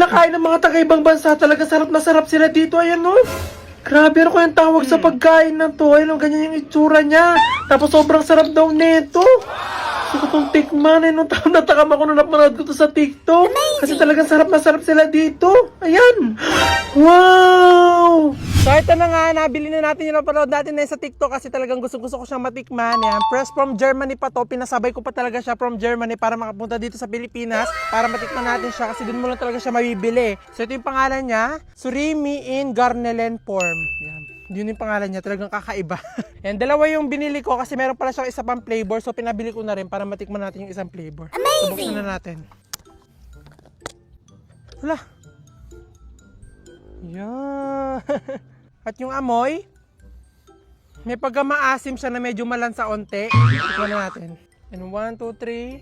kinakain ng mga taga-ibang bansa. Talaga sarap na sarap sila dito. Ayan no. Grabe ano ko yung tawag sa pagkain na to. Ayun, ganyan yung itsura niya. Tapos sobrang sarap daw nito. Gusto ko itong tikman. Ayun, natakam ako nung napanood ko to sa TikTok. Kasi talagang sarap na sarap sila dito. Ayan. Wow! So ito na nga, nabili na natin yung napanood natin na sa TikTok kasi talagang gusto ko siyang matikman. Yan. Press from Germany pa to. Pinasabay ko pa talaga siya from Germany para makapunta dito sa Pilipinas para matikman natin siya kasi doon mo lang talaga siya mabibili. So ito yung pangalan niya, Surimi in Garnelen Form. Yan. Yun yung pangalan niya, talagang kakaiba. Yan, dalawa yung binili ko kasi meron pala siyang isa pang flavor. So pinabili ko na rin para matikman natin yung isang flavor. Amazing! Subuksan na natin. Hala. Yan. At yung amoy, may pagkamaasim siya na medyo malansa onte. Tikman na natin. And 1, 2, 3.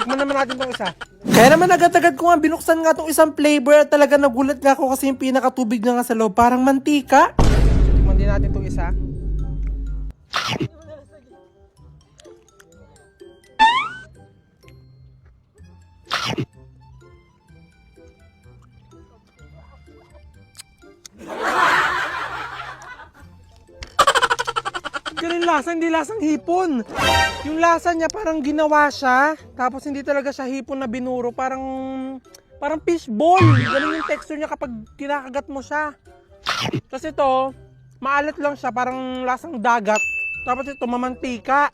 Tikman naman natin itong isa. Kaya naman agad-agad ko nga binuksan nga itong isang flavor at talaga nagulat nga ako kasi yung pinakatubig na nga sa loob parang mantika. Tikman din natin itong isa. Ganun lasa, hindi lasang hipon. Yung lasa niya parang ginawa siya, tapos hindi talaga siya hipon na binuro, parang fishball. Ganun yung texture niya kapag kinakagat mo siya. Kasi ito, maalat lang siya, parang lasang dagat. Tapos ito, mamantika.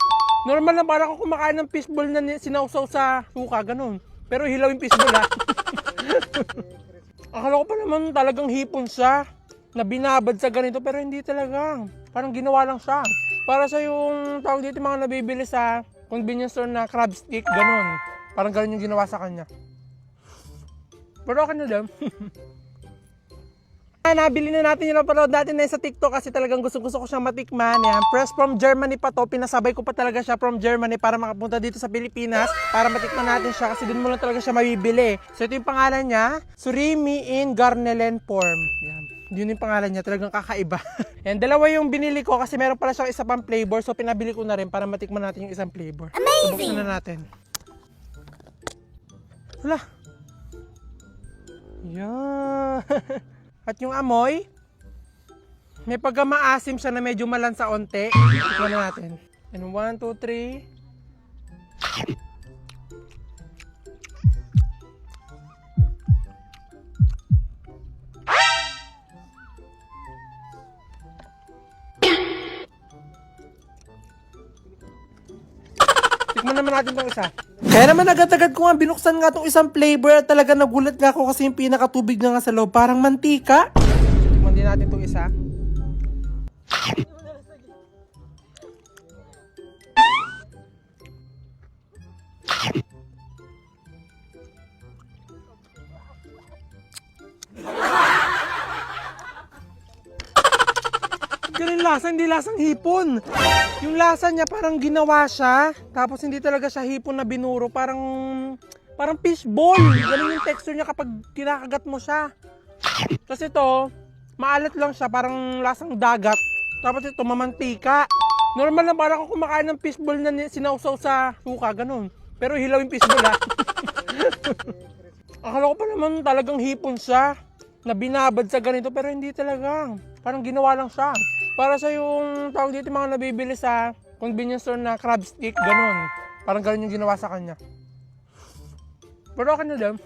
Normal lang parang ako kumakain ng fishball na sinausaw sa suka, ganun. Pero hilaw yung fishball ha. Akala ko pa naman talagang hipon siya, na binabad sa ganito, pero hindi talaga. Parang ginawa lang siya. Para sa yung tawag dito mga nabibili sa convenience store na crab stick, ganun. Parang ganun yung ginawa sa kanya. Pero okay na din. Nabili na natin yung napanood natin na sa TikTok kasi talagang gusto ko siyang matikman. Yan. Press from Germany pa to. Pinasabay ko pa talaga siya from Germany para makapunta dito sa Pilipinas para matikman natin siya kasi doon mo lang talaga siya mabibili. So ito yung pangalan niya, Surimi in Garnelen Form. Yan. Yun yung pangalan niya, talagang kakaiba. Yan, dalawa yung binili ko kasi meron pala siyang isa pang flavor. So pinabili ko na rin para matikman natin yung isang flavor. Amazing! Subuksan na natin. Hala. Yan. At yung amoy, may pagkamaasim siya na medyo malansa onte. Tikman na natin. And 1, 2, 3. Tikman naman natin itong isa. Kaya naman agad-agad ko nga binuksan nga itong isang flavor at talaga nagulat nga ako kasi yung pinakatubig na nga sa loob parang mantika. Tikman din natin itong isa. Ganun lasa, hindi lasang hipon. Yung lasa niya parang ginawa siya, tapos hindi talaga siya hipon na binuro, parang fishball. Ganun yung texture niya kapag kinakagat mo siya. Kasi ito, maalat lang siya, parang lasang dagat. Tapos ito, mamantika. Normal lang parang ako kumakain ng fishball na sinausaw sa suka, ganun. Pero hilaw yung fishball ha. Akala ko pa naman talagang hipon siya, na binabad sa ganito, pero hindi talaga. Parang ginawa lang siya. Para sa yung tawag dito mga nabibili sa convenience store na crab stick, ganun. Parang ganun yung ginawa sa kanya. Pero okay na din.